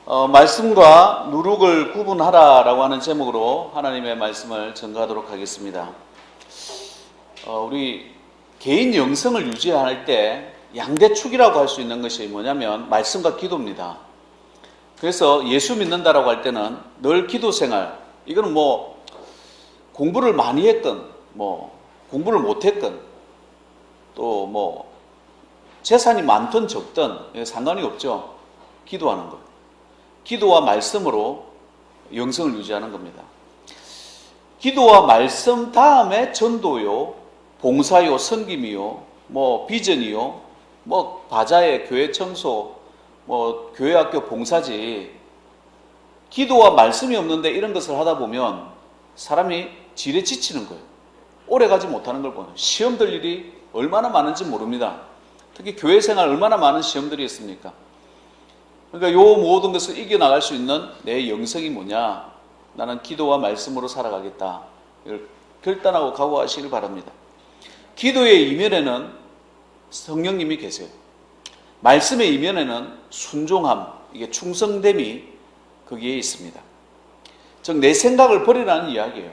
말씀과 누룩을 구분하라라고 하는 제목으로 하나님의 말씀을 전가하도록 하겠습니다. 우리 개인 영성을 유지할 때 양대축이라고 할 수 있는 것이 뭐냐면 말씀과 기도입니다. 그래서 예수 믿는다라고 할 때는 늘 기도 생활, 이거는 뭐 공부를 많이 했건 뭐 공부를 못했건 또 뭐 재산이 많든 적든 상관이 없죠. 기도하는 것. 기도와 말씀으로 영성을 유지하는 겁니다. 기도와 말씀 다음에 전도요, 봉사요, 섬김이요, 뭐 비전이요, 뭐 바자회, 교회 청소, 뭐 교회 학교 봉사지. 기도와 말씀이 없는데 이런 것을 하다 보면 사람이 지레 지치는 거예요. 오래 가지 못하는 걸 보면 시험 들 일이 얼마나 많은지 모릅니다. 특히 교회 생활 얼마나 많은 시험들이 있습니까? 그러니까 요 모든 것을 이겨나갈 수 있는 내 영성이 뭐냐? 나는 기도와 말씀으로 살아가겠다. 이걸 결단하고 각오하시길 바랍니다. 기도의 이면에는 성령님이 계세요. 말씀의 이면에는 순종함, 이게 충성됨이 거기에 있습니다. 즉 내 생각을 버리라는 이야기예요.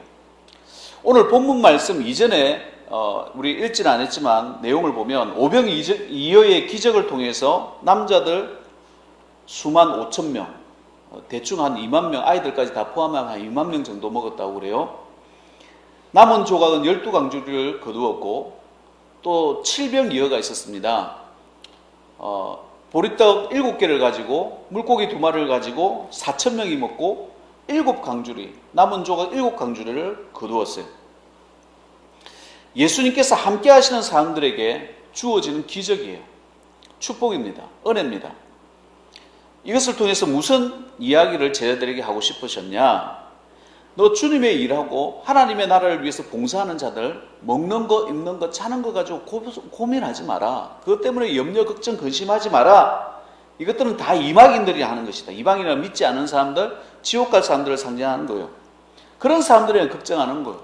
오늘 본문 말씀 이전에 우리 읽지는 않았지만 내용을 보면 오병이어의 기적을 통해서 남자들 수만 5천 명, 대충 한 2만 명, 아이들까지 다 포함하면 한 2만 명 정도 먹었다고 그래요. 남은 조각은 12강주를 거두었고 또 7병이어가 있었습니다. 보리떡 7개를 가지고 물고기 2마리를 가지고 4천 명이 먹고 7강주리, 남은 조각 7강주리를 거두었어요. 예수님께서 함께 하시는 사람들에게 주어지는 기적이에요. 축복입니다. 은혜입니다. 이것을 통해서 무슨 이야기를 제자들에게 하고 싶으셨냐? 너 주님의 일하고 하나님의 나라를 위해서 봉사하는 자들 먹는 거, 입는 거, 자는 거 가지고 고민하지 마라. 그것 때문에 염려, 걱정, 근심하지 마라. 이것들은 다 이방인들이 하는 것이다. 이방인이라 믿지 않은 사람들, 지옥 갈 사람들을 상징하는 거예요. 그런 사람들에게 걱정하는 거예요.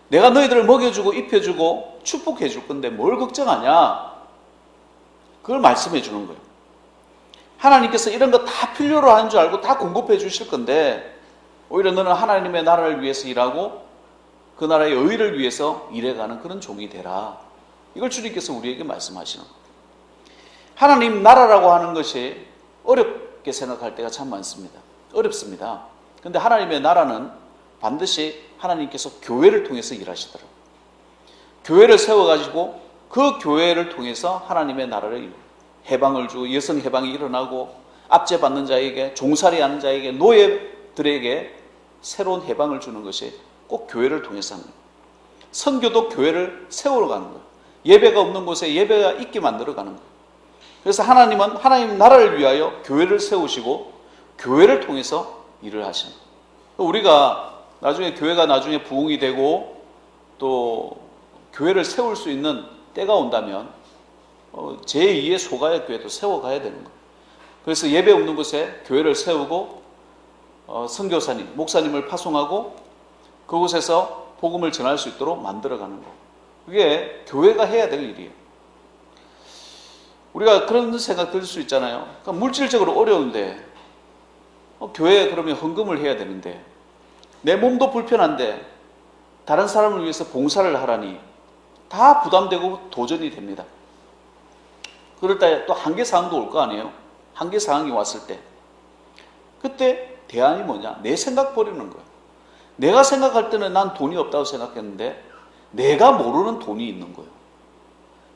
내가 너희들을 먹여주고 입혀주고 축복해 줄 건데 뭘 걱정하냐? 그걸 말씀해 주는 거예요. 하나님께서 이런 거 다 필요로 하는 줄 알고 다 공급해 주실 건데 오히려 너는 하나님의 나라를 위해서 일하고 그 나라의 의를 위해서 일해가는 그런 종이 되라. 이걸 주님께서 우리에게 말씀하시는 거예요. 하나님 나라라고 하는 것이 어렵게 생각할 때가 참 많습니다. 어렵습니다. 그런데 하나님의 나라는 반드시 하나님께서 교회를 통해서 일하시더라고요. 교회를 세워가지고 그 교회를 통해서 하나님의 나라를 해방을 주고 여성 해방이 일어나고 압제받는 자에게, 종살이하는 자에게, 노예들에게 새로운 해방을 주는 것이 꼭 교회를 통해서 합니다. 선교도 교회를 세우러 가는 거예요. 예배가 없는 곳에 예배가 있게 만들어 가는 거예요. 그래서 하나님은 하나님 나라를 위하여 교회를 세우시고 교회를 통해서 일을 하시는 거예요. 우리가 나중에 교회가 나중에 부흥이 되고 또 교회를 세울 수 있는 때가 온다면 제2의 소가의 교회도 세워가야 되는 거예요. 그래서 예배 없는 곳에 교회를 세우고 선교사님, 목사님을 파송하고 그곳에서 복음을 전할 수 있도록 만들어가는 거. 그게 교회가 해야 될 일이에요. 우리가 그런 생각 들 수 있잖아요. 그러니까 물질적으로 어려운데 교회에 그러면 헌금을 해야 되는데 내 몸도 불편한데 다른 사람을 위해서 봉사를 하라니 다 부담되고 도전이 됩니다. 그럴 때 또 한계사항도 올 거 아니에요. 한계사항이 왔을 때 그때 대안이 뭐냐? 내 생각 버리는 거예요. 내가 생각할 때는 난 돈이 없다고 생각했는데 내가 모르는 돈이 있는 거예요.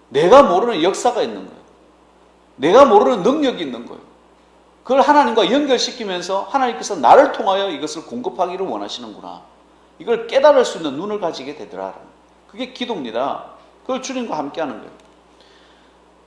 내가 모르는 역사가 있는 거예요. 내가 모르는 능력이 있는 거예요. 그걸 하나님과 연결시키면서 하나님께서 나를 통하여 이것을 공급하기를 원하시는구나. 이걸 깨달을 수 있는 눈을 가지게 되더라. 그게 기도입니다. 그걸 주님과 함께 하는 거예요.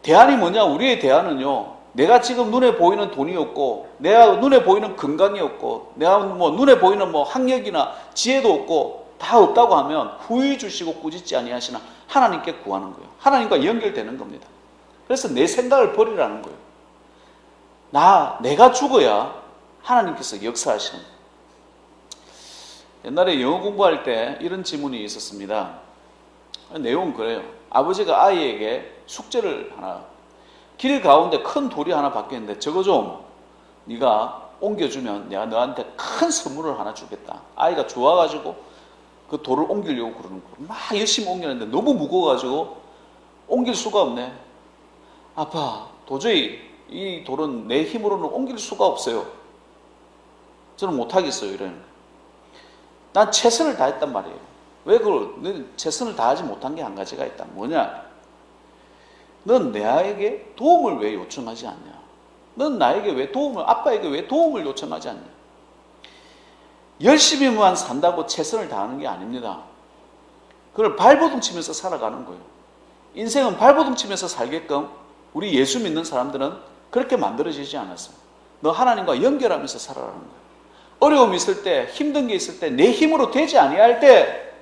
대안이 뭐냐? 우리의 대안은요, 내가 지금 눈에 보이는 돈이 없고, 내가 눈에 보이는 건강이 없고, 내가 뭐 눈에 보이는 뭐 학력이나 지혜도 없고, 다 없다고 하면 후히 주시고 꾸짖지 아니하시나 하나님께 구하는 거예요. 하나님과 연결되는 겁니다. 그래서 내 생각을 버리라는 거예요. 내가 죽어야 하나님께서 역사하시는 거예요. 옛날에 영어 공부할 때 이런 지문이 있었습니다. 내용은 그래요. 아버지가 아이에게 숙제를 하나, 길 가운데 큰 돌이 하나 박혀있는데 저거 좀 네가 옮겨주면 내가 너한테 큰 선물을 하나 주겠다. 아이가 좋아가지고 그 돌을 옮기려고 그러는 거야. 막 열심히 옮기는데 너무 무거워가지고 옮길 수가 없네. 아빠, 도저히 이 돌은 내 힘으로는 옮길 수가 없어요. 저는 못하겠어요. 이러는 거예요. 난 최선을 다했단 말이에요. 왜 그걸? 최선을 다하지 못한 게 한 가지가 있다. 뭐냐? 넌 나에게 도움을 왜 요청하지 않냐? 넌 나에게 왜 아빠에게 왜 도움을 요청하지 않냐? 열심히만 산다고 최선을 다하는 게 아닙니다. 그걸 발버둥 치면서 살아가는 거예요. 인생은 발버둥 치면서 살게끔 우리 예수 믿는 사람들은 그렇게 만들어지지 않았어요. 너 하나님과 연결하면서 살아가는 거예요. 어려움이 있을 때, 힘든 게 있을 때, 내 힘으로 되지 아니할 때,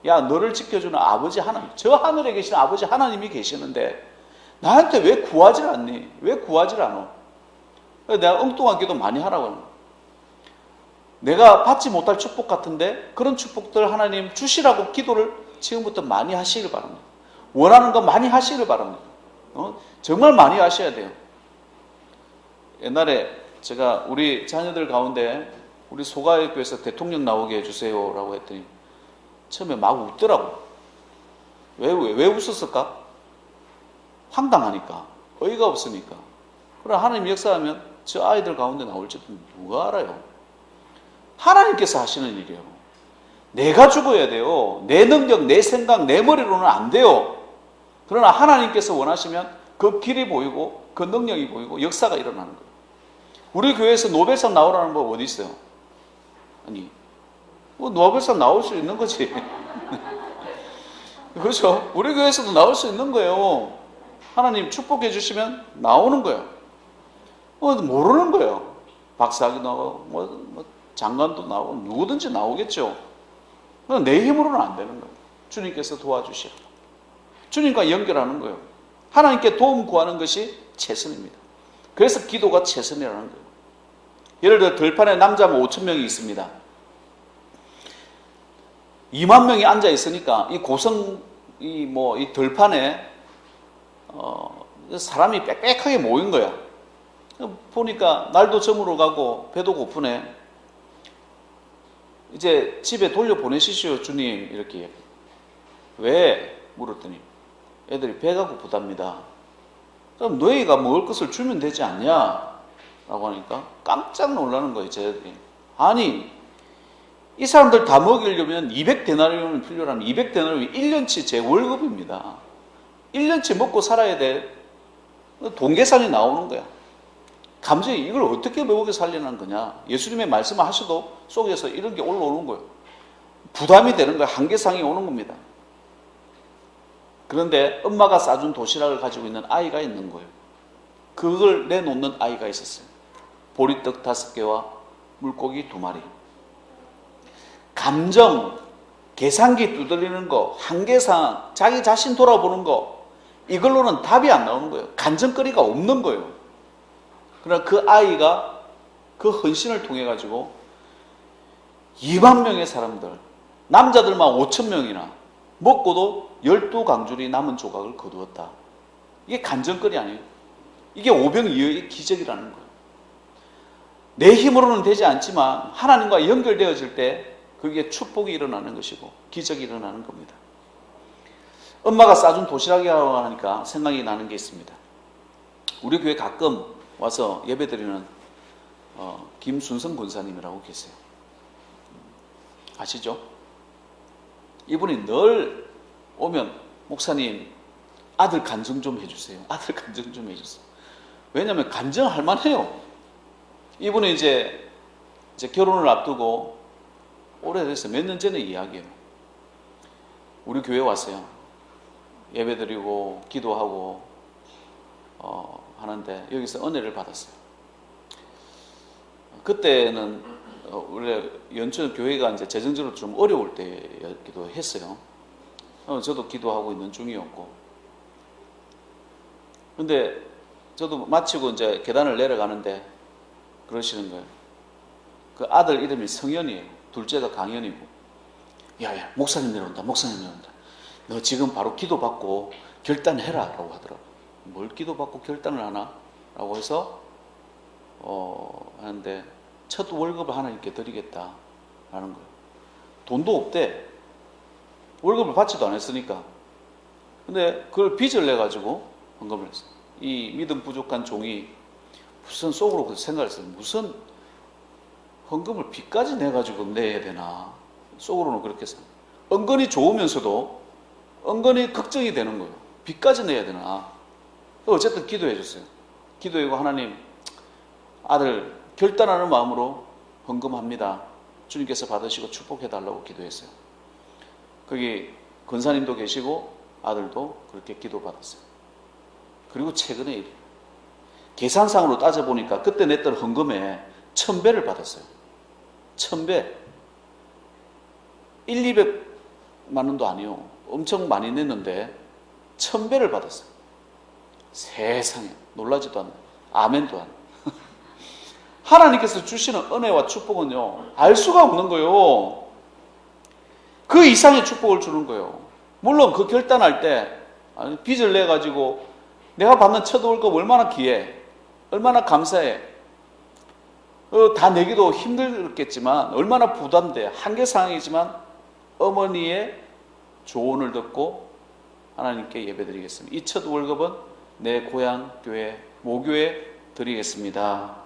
야, 너를 지켜주는 아버지 하나님, 저 하늘에 계신 아버지 하나님이 계시는데 나한테 왜 구하질 않니? 왜 구하질 않아? 내가 엉뚱한 기도 많이 하라고 하는 거예요. 내가 받지 못할 축복 같은데 그런 축복들 하나님 주시라고 기도를 지금부터 많이 하시길 바랍니다. 원하는 거 많이 하시길 바랍니다. 정말 많이 하셔야 돼요. 옛날에 제가 우리 자녀들 가운데 우리 소가교에서 대통령 나오게 해주세요 라고 했더니 처음에 막 웃더라고. 왜 웃었을까? 황당하니까, 어이가 없으니까. 그럼 하나님 역사하면 저 아이들 가운데 나올지도 누가 알아요? 하나님께서 하시는 일이에요. 내가 죽어야 돼요. 내 능력, 내 생각, 내 머리로는 안 돼요. 그러나 하나님께서 원하시면 그 길이 보이고 그 능력이 보이고 역사가 일어나는 거예요. 우리 교회에서 노벨상 나오라는 법 어디 있어요? 아니, 노벨상 나올 수 있는 거지. 그렇죠? 우리 교회에서도 나올 수 있는 거예요. 하나님 축복해 주시면 나오는 거예요. 모르는 거예요. 박사학위 나오고 장관도 나오고 누구든지 나오겠죠. 내 힘으로는 안 되는 거예요. 주님께서 도와주시라. 주님과 연결하는 거예요. 하나님께 도움 구하는 것이 최선입니다. 그래서 기도가 최선이라는 거예요. 예를 들어 들판에 남자 5,000명이 있습니다. 2만 명이 앉아 있으니까 이 이 들판에 사람이 빽빽하게 모인 거야. 보니까 날도 저물어 가고 배도 고프네. 이제 집에 돌려보내시죠 주님. 이렇게. 왜? 물었더니 애들이 배가 고프답니다. 그럼 너희가 먹을 것을 주면 되지 않냐? 라고 하니까 깜짝 놀라는 거예요. 쟤들이. 아니, 이 사람들 다 먹이려면 200데나리온이 필요하면 200데나리온이 1년치 제 월급입니다. 1년치 먹고 살아야 될 돈 계산이 나오는 거야. 감정이 이걸 어떻게 먹여 살리는 거냐. 예수님의 말씀을 하셔도 속에서 이런 게 올라오는 거예요. 부담이 되는 거예요. 한계상이 오는 겁니다. 그런데 엄마가 싸준 도시락을 가지고 있는 아이가 있는 거예요. 그걸 내놓는 아이가 있었어요. 보리떡 5개와 물고기 2마리. 감정, 계산기 두드리는 거, 한계상, 자기 자신 돌아보는 거, 이걸로는 답이 안 나오는 거예요. 간증거리가 없는 거예요. 그러나 그 아이가 그 헌신을 통해 가지고 2만 명의 사람들, 남자들만 5,000명이나 먹고도 12강줄이 남은 조각을 거두었다. 이게 간증거리 아니에요. 이게 오병이어의 기적이라는 거예요. 내 힘으로는 되지 않지만 하나님과 연결되어질 때 그게 축복이 일어나는 것이고 기적이 일어나는 겁니다. 엄마가 싸준 도시락이라고 하니까 생각이 나는 게 있습니다. 우리 교회 가끔 와서 예배드리는 김순성 권사님이라고 계세요. 아시죠? 이분이 늘 오면 목사님 아들 간증 좀 해주세요. 아들 간증 좀 해주세요. 왜냐하면 간증할 만해요. 이분이 이제 결혼을 앞두고 오래됐어요. 몇 년 전의 이야기예요. 우리 교회 왔어요. 예배드리고 기도하고 하는데 여기서 은혜를 받았어요. 그때는 원래 연천 교회가 이제 재정적으로 좀 어려울 때이기도 했어요. 저도 기도하고 있는 중이었고, 근데 저도 마치고 이제 계단을 내려가는데 그러시는 거예요. 그 아들 이름이 성현이에요. 둘째가 강현이고. 야야, 목사님 내려온다. 목사님 내려온다. 너 지금 바로 기도받고 결단해라 라고 하더라고요. 뭘 기도받고 결단을 하나? 라고 해서 하는데 첫 월급을 하나님께 드리겠다라는 거예요. 돈도 없대. 월급을 받지도 않았으니까. 근데 그걸 빚을 내가지고 헌금을 했어요. 이 믿음 부족한 종이 무슨 속으로 생각했어요. 무슨 헌금을 빚까지 내가지고 내야 되나. 속으로는 그렇게 생각해요. 은근히 좋으면서도 은근히 걱정이 되는 거예요. 빚까지 내야 되나. 어쨌든 기도해 줬어요. 기도하고 하나님, 아들 결단하는 마음으로 헌금합니다. 주님께서 받으시고 축복해달라고 기도했어요. 거기 권사님도 계시고 아들도 그렇게 기도받았어요. 그리고 최근에 일이에요. 계산상으로 따져보니까 그때 냈던 헌금에 1000배를 받았어요. 1000배. 200만 원도 아니요. 엄청 많이 냈는데 1000배를 받았어요. 세상에 놀라지도 않네. 아멘도 안. 하나님께서 주시는 은혜와 축복은요, 알 수가 없는 거예요. 그 이상의 축복을 주는 거예요. 물론 그 결단할 때 빚을 내 가지고 내가 받는 첫 월급 얼마나 귀해, 얼마나 감사해. 다 내기도 힘들겠지만 얼마나 부담돼. 한계 상황이지만 어머니의 조언을 듣고 하나님께 예배드리겠습니다. 이 첫 월급은 내 고향 교회 모교에 드리겠습니다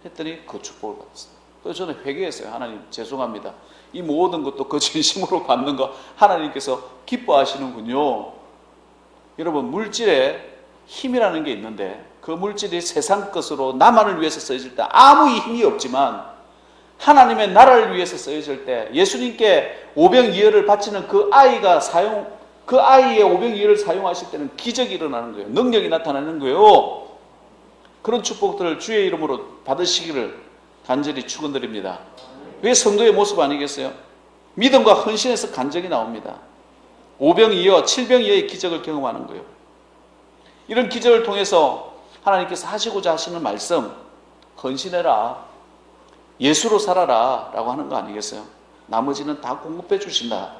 했더니 그 축복을 받았어요. 그래서 저는 회개했어요. 하나님 죄송합니다. 이 모든 것도 그 진심으로 받는 거 하나님께서 기뻐하시는군요. 여러분, 물질에 힘이라는 게 있는데 그 물질이 세상 것으로 나만을 위해서 쓰여질 때 아무 힘이 없지만 하나님의 나라를 위해서 쓰여질 때 예수님께 오병이어를 바치는 그 아이의 오병이어를 사용하실 때는 기적이 일어나는 거예요. 능력이 나타나는 거예요. 그런 축복들을 주의 이름으로 받으시기를 간절히 축원드립니다. 그게 성도의 모습 아니겠어요? 믿음과 헌신에서 간절히 나옵니다. 오병이어, 칠병이어의 기적을 경험하는 거예요. 이런 기적을 통해서 하나님께서 하시고자 하시는 말씀, 헌신해라, 예수로 살아라 라고 하는 거 아니겠어요? 나머지는 다 공급해 주신다.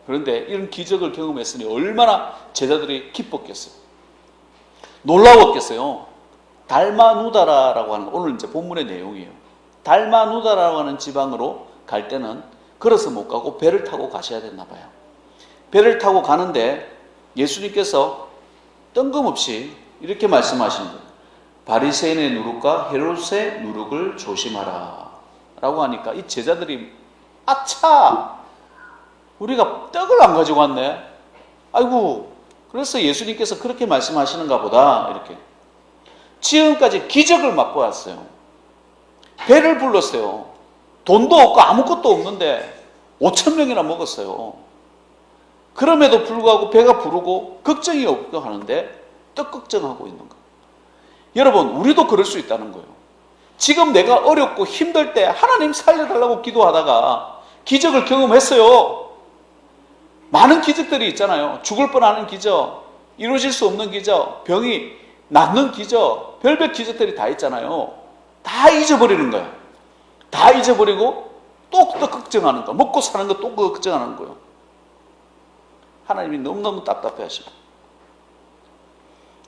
그런데 이런 기적을 경험했으니 얼마나 제자들이 기뻤겠어요. 놀라웠겠어요. 달마누다라라고 하는, 오늘 이제 본문의 내용이에요. 달마누다라고 하는 지방으로 갈 때는 걸어서 못 가고 배를 타고 가셔야 됐나 봐요. 배를 타고 가는데 예수님께서 뜬금없이 이렇게 말씀하시는 거예요. 바리새인의 누룩과 헤롯의 누룩을 조심하라 라고 하니까 이 제자들이 아차! 우리가 떡을 안 가지고 왔네. 아이고, 그래서 예수님께서 그렇게 말씀하시는가 보다. 이렇게 지금까지 기적을 맛보았어요. 배를 불렀어요. 돈도 없고 아무것도 없는데 5,000명이나 먹었어요. 그럼에도 불구하고 배가 부르고 걱정이 없고 하는데 떡 걱정하고 있는 거예요. 여러분, 우리도 그럴 수 있다는 거예요. 지금 내가 어렵고 힘들 때 하나님 살려달라고 기도하다가 기적을 경험했어요. 많은 기적들이 있잖아요. 죽을 뻔하는 기적, 이루어질 수 없는 기적, 병이 낫는 기적, 별별 기적들이 다 있잖아요. 다 잊어버리는 거예요. 다 잊어버리고 또 걱정하는 거, 먹고 사는 거 또 걱정하는 거예요. 하나님이 너무너무 답답해 하시고,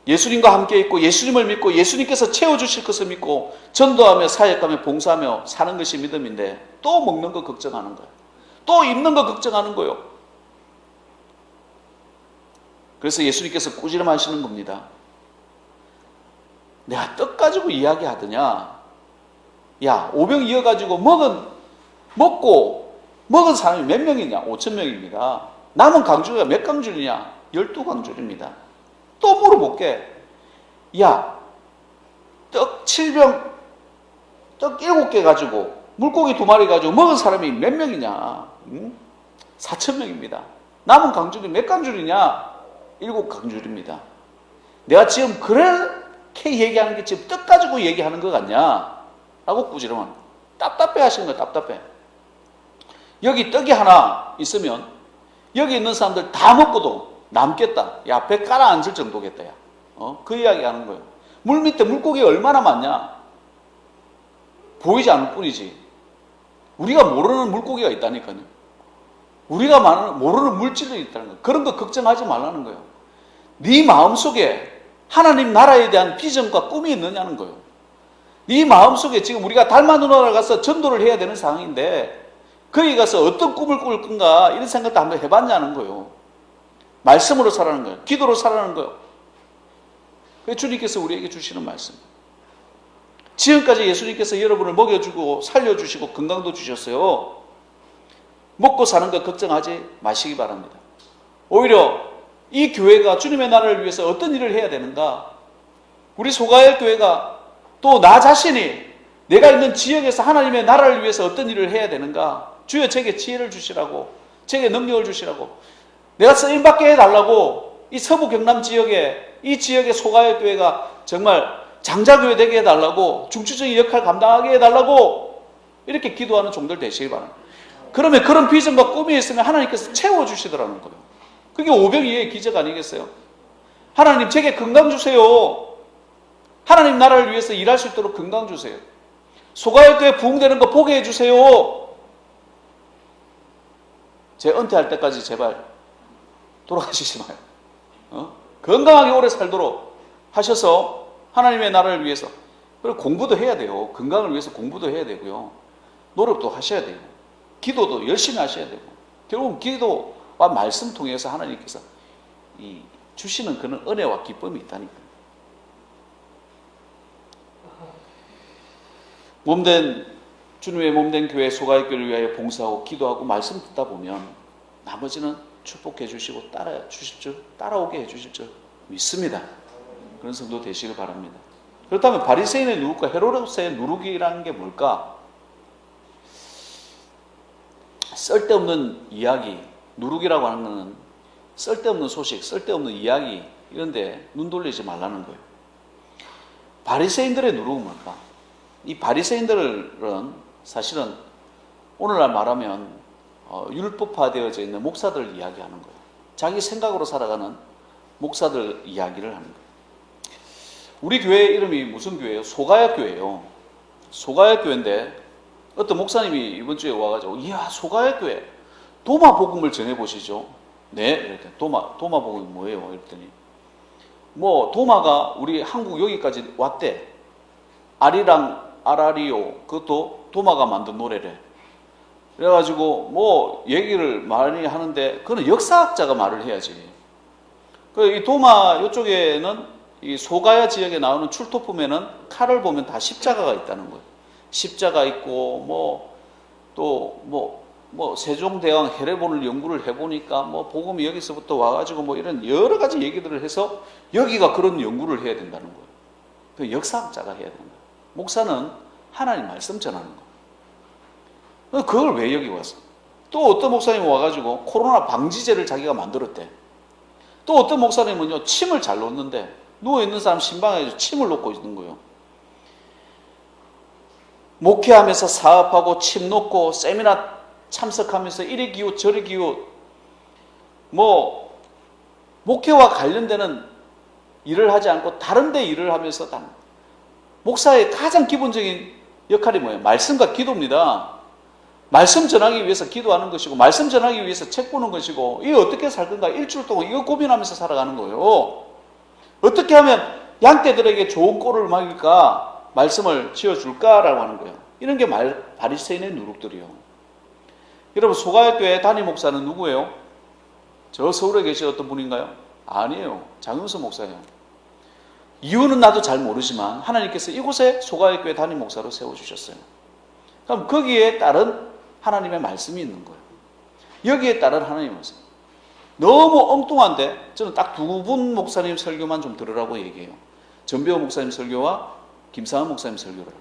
예수님과 함께 있고 예수님을 믿고 예수님께서 채워주실 것을 믿고 전도하며 사역하며 봉사하며 사는 것이 믿음인데 또 먹는 거 걱정하는 거예요. 또 입는 거 걱정하는 거예요. 그래서 예수님께서 꾸지람하시는 겁니다. 내가 떡 가지고 이야기하더냐? 야, 오병 이어가지고 먹고 먹은 사람이 몇 명이냐? 5,000명입니다. 남은 강주가 몇 강줄이냐? 12강줄입니다. 또 물어볼게. 야, 떡 7병, 떡 7개 가지고 물고기 2마리 가지고 먹은 사람이 몇 명이냐? 4,000명입니다. 남은 강줄이 몇 강줄이냐? 7강줄입니다. 내가 지금 그렇게 얘기하는 게 지금 떡 가지고 얘기하는 것 같냐? 라고 꾸지람합니다. 답답해 하시는 거예요. 답답해. 여기 떡이 하나 있으면 여기 있는 사람들 다 먹고도 남겠다. 야, 배 깔아앉을 정도겠다. 야. 그 이야기 하는 거예요. 물 밑에 물고기가 얼마나 많냐? 보이지 않을 뿐이지. 우리가 모르는 물고기가 있다니까요. 우리가 모르는 물질이 있다는 거예요. 그런 거 걱정하지 말라는 거예요. 네 마음속에 하나님 나라에 대한 비전과 꿈이 있느냐는 거예요. 네 마음속에 지금 우리가 달마 누나를 가서 전도를 해야 되는 상황인데 거기 가서 어떤 꿈을 꿀 건가 이런 생각도 한번 해봤냐는 거예요. 말씀으로 살아가는 거예요. 기도로 살아가는 거예요. 그게 주님께서 우리에게 주시는 말씀. 지금까지 예수님께서 여러분을 먹여주고 살려주시고 건강도 주셨어요. 먹고 사는 것 걱정하지 마시기 바랍니다. 오히려 이 교회가 주님의 나라를 위해서 어떤 일을 해야 되는가, 우리 소가엘 교회가 또 나 자신이 내가 있는 지역에서 하나님의 나라를 위해서 어떤 일을 해야 되는가, 주여 제게 지혜를 주시라고, 제게 능력을 주시라고, 내가 쓰임받게 해달라고, 이 서부 경남 지역에, 이 지역의 소가엘 교회가 정말 장자교회 되게 해달라고, 중추적인 역할 감당하게 해달라고 이렇게 기도하는 종들 되시기 바랍니다. 그러면 그런 비전과 꿈이 있으면 하나님께서 채워주시더라는 거예요. 그게 오병이어의 기적 아니겠어요? 하나님 제게 건강 주세요. 하나님 나라를 위해서 일할 수 있도록 건강 주세요. 소가엘 교회 부흥되는 거 보게 해주세요. 제 은퇴할 때까지 제발 돌아가시지 마요. 건강하게 오래 살도록 하셔서 하나님의 나라를 위해서, 그리고 공부도 해야 돼요. 건강을 위해서 공부도 해야 되고요. 노력도 하셔야 돼요. 기도도 열심히 하셔야 되고, 결국은 기도와 말씀 통해서 하나님께서 이 주시는 그런 은혜와 기쁨이 있다니까요. 주님의 몸된 교회 소가엘 교회를 위하여 봉사하고 기도하고 말씀 듣다 보면 나머지는 축복해 주시고 따라오게 해 주실 줄 믿습니다. 그런 성도 되시길 바랍니다. 그렇다면 바리새인의 누룩과 헤로데스의 누룩이라는 게 뭘까? 쓸데없는 이야기, 누룩이라고 하는 것은 쓸데없는 소식, 쓸데없는 이야기, 이런데 눈 돌리지 말라는 거예요. 바리새인들의 누룩은 뭘까? 이 바리새인들은 사실은 오늘날 말하면 율법화되어져 있는 목사들 이야기하는 거예요. 자기 생각으로 살아가는 목사들 이야기를 하는 거예요. 우리 교회 이름이 무슨 교회예요? 소가야 교회예요. 소가야 교회인데 어떤 목사님이 이번 주에 와가지고, 이야, 소가야 교회 도마 복음을 전해보시죠. 네, 이렇게 도마 복음이 뭐예요? 이랬더니 도마가 우리 한국 여기까지 왔대. 아라리오, 그것도 도마가 만든 노래래. 그래가지고 얘기를 많이 하는데 그거는 역사학자가 말을 해야지. 이 도마 이쪽에는 이 소가야 지역에 나오는 출토품에는 칼을 보면 다 십자가가 있다는 거예요. 십자가 있고 세종대왕 헤레본을 연구를 해보니까 복음이 여기서부터 와가지고 이런 여러 가지 얘기들을 해서 여기가 그런 연구를 해야 된다는 거예요. 그 역사학자가 해야 된다. 목사는 하나님 말씀 전하는 거예요. 그걸 왜 여기 왔어? 또 어떤 목사님이 와가지고 코로나 방지제를 자기가 만들었대. 또 어떤 목사님은요, 침을 잘 놓는데 누워있는 사람 신방에 침을 놓고 있는 거예요. 목회하면서 사업하고 침 놓고 세미나 참석하면서 이리 기웃 저리 기웃, 목회와 관련되는 일을 하지 않고 다른 데 일을 하면서 목사의 가장 기본적인 역할이 뭐예요? 말씀과 기도입니다. 말씀 전하기 위해서 기도하는 것이고, 말씀 전하기 위해서 책 보는 것이고, 이게 어떻게 살 건가 일주일 동안 이거 고민하면서 살아가는 거예요. 어떻게 하면 양떼들에게 좋은 꼴을 먹일까, 말씀을 지어줄까라고 하는 거예요. 이런 게 바리새인의 누룩들이요. 여러분, 소가야 교회 담임 목사는 누구예요? 저 서울에 계신 어떤 분인가요? 아니에요. 장윤서 목사예요. 이유는 나도 잘 모르지만 하나님께서 이곳에 소가야 교회 담임 목사로 세워주셨어요. 그럼 거기에 따른 하나님의 말씀이 있는 거예요. 여기에 따른 하나님의 말씀. 너무 엉뚱한데 저는 딱 두 분 목사님 설교만 좀 들으라고 얘기해요. 전배호 목사님 설교와 김상은 목사님 설교를.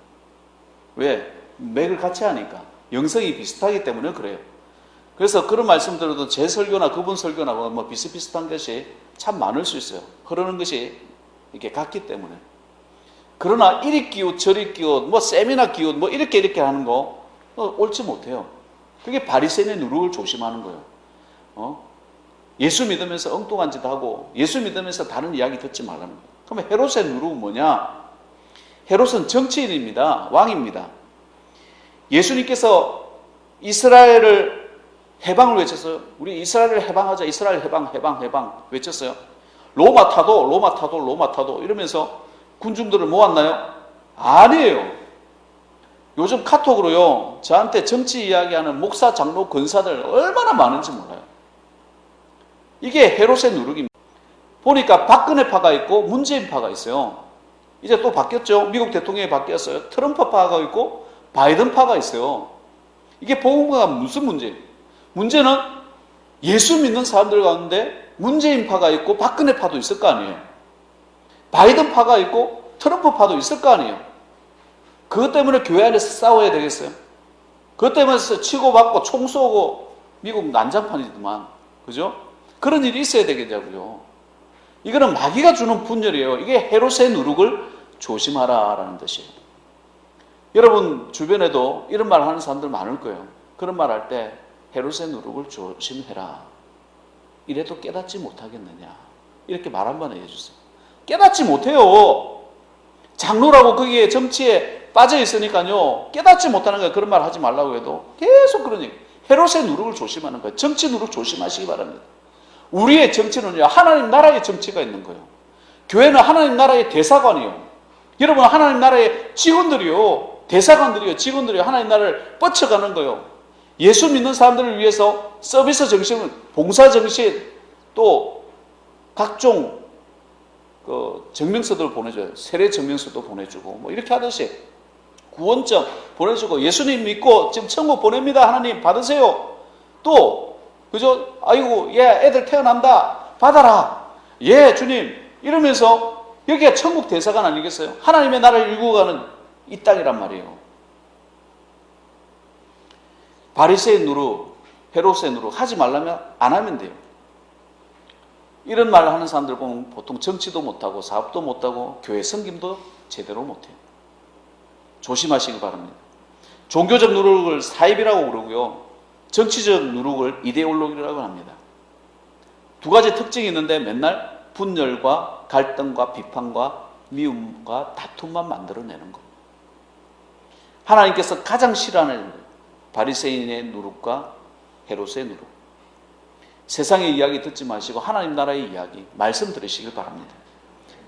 왜? 맥을 같이 하니까. 영성이 비슷하기 때문에 그래요. 그래서 그런 말씀 들어도 제 설교나 그분 설교나 비슷비슷한 것이 참 많을 수 있어요. 흐르는 것이 이렇게 같기 때문에. 그러나 이리 끼웃 저리 끼웃 세미나 끼웃 이렇게 하는 거 옳지 못해요. 그게 바리새인의 누룩을 조심하는 거예요. 예수 믿으면서 엉뚱한 짓 하고 예수 믿으면서 다른 이야기 듣지 말라는 거예요. 그러면 헤롯의 누룩은 뭐냐? 헤롯은 정치인입니다. 왕입니다. 예수님께서 이스라엘을 해방을 외쳤어요. 우리 이스라엘을 해방하자. 이스라엘 해방 외쳤어요. 로마 타도 이러면서 군중들을 모았나요? 아니에요. 요즘 카톡으로요, 저한테 정치 이야기하는 목사, 장로, 권사들 얼마나 많은지 몰라요. 이게 헤롯의 누룩입니다. 보니까 박근혜파가 있고 문재인파가 있어요. 이제 또 바뀌었죠. 미국 대통령이 바뀌었어요. 트럼프파가 있고 바이든파가 있어요. 이게 복음과가 무슨 문제예요? 문제는 예수 믿는 사람들 가운데 문재인파가 있고 박근혜파도 있을 거 아니에요. 바이든파가 있고 트럼프파도 있을 거 아니에요. 그것 때문에 교회 안에서 싸워야 되겠어요? 그것 때문에 치고받고 총 쏘고 미국 난장판이더만. 그죠? 그런 일이 있어야 되겠냐고요. 이거는 마귀가 주는 분열이에요. 이게 헤롯의 누룩을 조심하라라는 뜻이에요. 여러분 주변에도 이런 말 하는 사람들 많을 거예요. 그런 말 할 때 헤롯의 누룩을 조심해라. 이래도 깨닫지 못하겠느냐. 이렇게 말 한번 해주세요. 깨닫지 못해요. 장로라고 거기에 정치에 빠져 있으니까요. 깨닫지 못하는 거예요. 그런 말 하지 말라고 해도 계속 그런 얘기. 헤롯의 누룩을 조심하는 거예요. 정치 누룩 조심하시기 바랍니다. 우리의 정치는요, 하나님 나라의 정치가 있는 거예요. 교회는 하나님 나라의 대사관이요. 여러분, 하나님 나라의 직원들이요. 대사관들이요. 직원들이요. 하나님 나라를 뻗쳐가는 거예요. 예수 믿는 사람들을 위해서 서비스 정신, 봉사 정신, 또 각종 증명서들 보내줘요. 세례 증명서도 보내주고, 뭐 이렇게 하듯이 구원점 보내주고, 예수님 믿고 지금 천국 보냅니다. 하나님 받으세요. 또, 그죠? 아이고, 애들 태어난다. 받아라. 주님. 이러면서 여기가 천국 대사관 아니겠어요? 하나님의 나라를 일구어 가는 이 땅이란 말이에요. 바리새의 누룩, 헤롯의 누룩 하지 말라면 안 하면 돼요. 이런 말을 하는 사람들 보면 보통 정치도 못하고 사업도 못하고 교회 섬김도 제대로 못해요. 조심하시기 바랍니다. 종교적 누룩을 사입이라고 그러고요. 정치적 누룩을 이데올로기라고 합니다. 두 가지 특징이 있는데 맨날 분열과 갈등과 비판과 미움과 다툼만 만들어내는 것. 하나님께서 가장 싫어하는 바리새인의 누룩과 헤롯의 누룩. 세상의 이야기 듣지 마시고 하나님 나라의 이야기, 말씀 들으시길 바랍니다.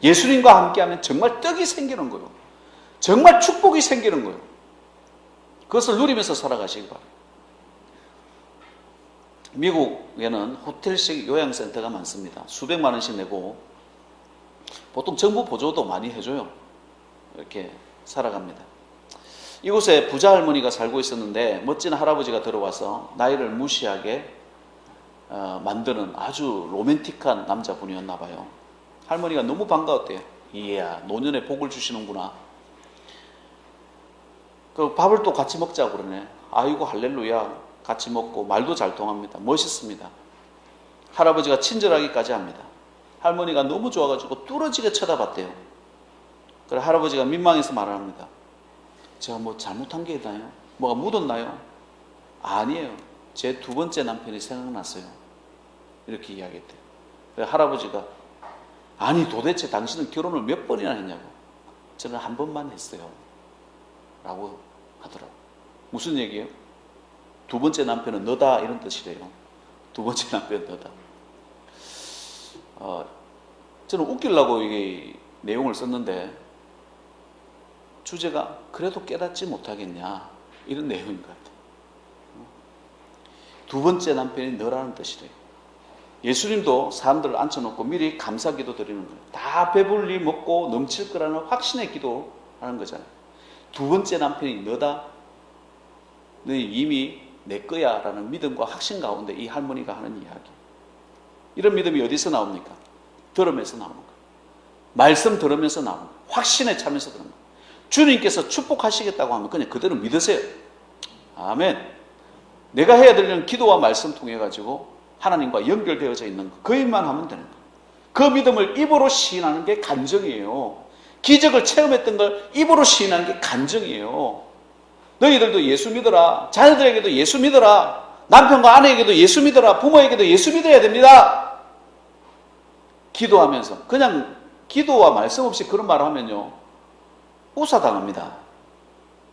예수님과 함께하면 정말 떡이 생기는 거예요. 정말 축복이 생기는 거예요. 그것을 누리면서 살아가시길 바랍니다. 미국에는 호텔식 요양센터가 많습니다. 수백만 원씩 내고 보통 정부 보조도 많이 해줘요. 이렇게 살아갑니다. 이곳에 부자 할머니가 살고 있었는데 멋진 할아버지가 들어와서 나이를 무시하게 만드는 아주 로맨틱한 남자분이었나 봐요. 할머니가 너무 반가웠대요. 이야, 노년에 복을 주시는구나. 그 밥을 또 같이 먹자고 그러네. 아이고 할렐루야. 같이 먹고 말도 잘 통합니다. 멋있습니다. 할아버지가 친절하기까지 합니다. 할머니가 너무 좋아가지고 뚫어지게 쳐다봤대요. 그래 할아버지가 민망해서 말합니다. 제가 뭐 잘못한 게 있나요? 뭐가 묻었나요? 아니에요. 제 두 번째 남편이 생각났어요. 이렇게 이야기했대요. 그래 할아버지가 아니 도대체 당신은 결혼을 몇 번이나 했냐고. 저는 한 번만 했어요. 라고 하더라고요. 무슨 얘기예요? 두 번째 남편은 너다 이런 뜻이래요. 두 번째 남편은 너다. 저는 웃기려고 이 내용을 썼는데 주제가 그래도 깨닫지 못하겠냐 이런 내용인 것 같아요. 두 번째 남편이 너라는 뜻이래요. 예수님도 사람들을 앉혀놓고 미리 감사기도 드리는 거예요. 다 배불리 먹고 넘칠 거라는 확신의 기도하는 거잖아요. 두 번째 남편이 너다. 너희 이미 내 거야 라는 믿음과 확신 가운데 이 할머니가 하는 이야기. 이런 믿음이 어디서 나옵니까? 들으면서 나오는 거예요. 말씀 들으면서 나오는 거예요. 확신에 차면서 들은 거예요. 주님께서 축복하시겠다고 하면 그냥 그대로 믿으세요. 아멘. 내가 해야 될 일은 기도와 말씀 통해 가지고 하나님과 연결되어져 있는 거. 그 일만 하면 되는 거예요. 그 믿음을 입으로 시인하는 게 간증이에요. 기적을 체험했던 걸 입으로 시인하는 게 간증이에요. 너희들도 예수 믿어라. 자녀들에게도 예수 믿어라. 남편과 아내에게도 예수 믿어라. 부모에게도 예수 믿어야 됩니다. 기도하면서 그냥 기도와 말씀 없이 그런 말을 하면요 우사당합니다.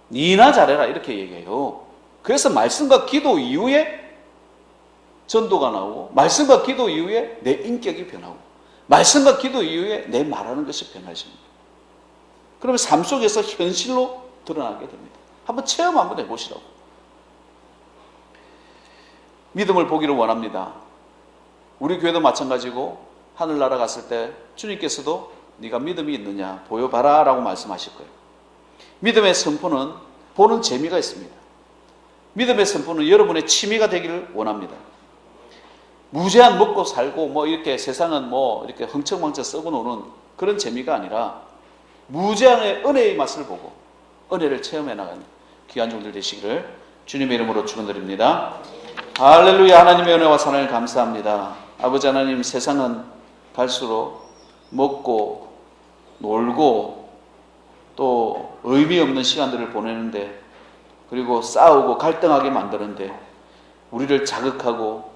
니나 잘해라 이렇게 얘기해요. 그래서 말씀과 기도 이후에 전도가 나오고 말씀과 기도 이후에 내 인격이 변하고 말씀과 기도 이후에 내 말하는 것이 변하십니다. 그러면 삶 속에서 현실로 드러나게 됩니다. 한번 체험 한번 해보시라고. 믿음을 보기를 원합니다. 우리 교회도 마찬가지고 하늘나라 갔을 때 주님께서도 네가 믿음이 있느냐 보여봐라 라고 말씀하실 거예요. 믿음의 선포는 보는 재미가 있습니다. 믿음의 선포는 여러분의 취미가 되기를 원합니다. 무제한 먹고 살고 뭐 이렇게 세상은 뭐 이렇게 흥청망청 썩어 노는 그런 재미가 아니라 무제한의 은혜의 맛을 보고 은혜를 체험해 나가는 귀한 종들 되시기를 주님의 이름으로 축원드립니다. 할렐루야. 하나님의 은혜와 사랑을 감사합니다. 아버지 하나님, 세상은 갈수록 먹고 놀고 또 의미 없는 시간들을 보내는데, 그리고 싸우고 갈등하게 만드는데 우리를 자극하고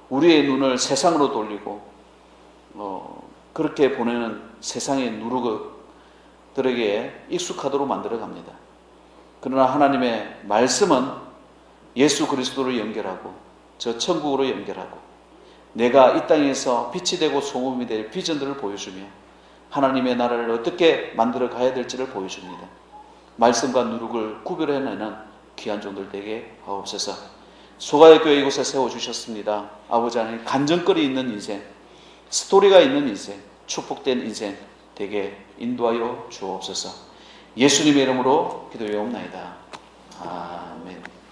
우리의 눈을 세상으로 돌리고 그렇게 보내는 세상의 누르들에게 익숙하도록 만들어 갑니다. 그러나 하나님의 말씀은 예수 그리스도로 연결하고 저 천국으로 연결하고 내가 이 땅에서 빛이 되고 소금이 될 비전들을 보여주며 하나님의 나라를 어떻게 만들어 가야 될지를 보여줍니다. 말씀과 누룩을 구별해내는 귀한 종들 되게 하옵소서. 소가의 교회 이곳에 세워주셨습니다. 아버지 하나님, 간증거리 있는 인생, 스토리가 있는 인생, 축복된 인생 되게 인도하여 주옵소서. 예수님의 이름으로 기도하옵나이다. 아멘.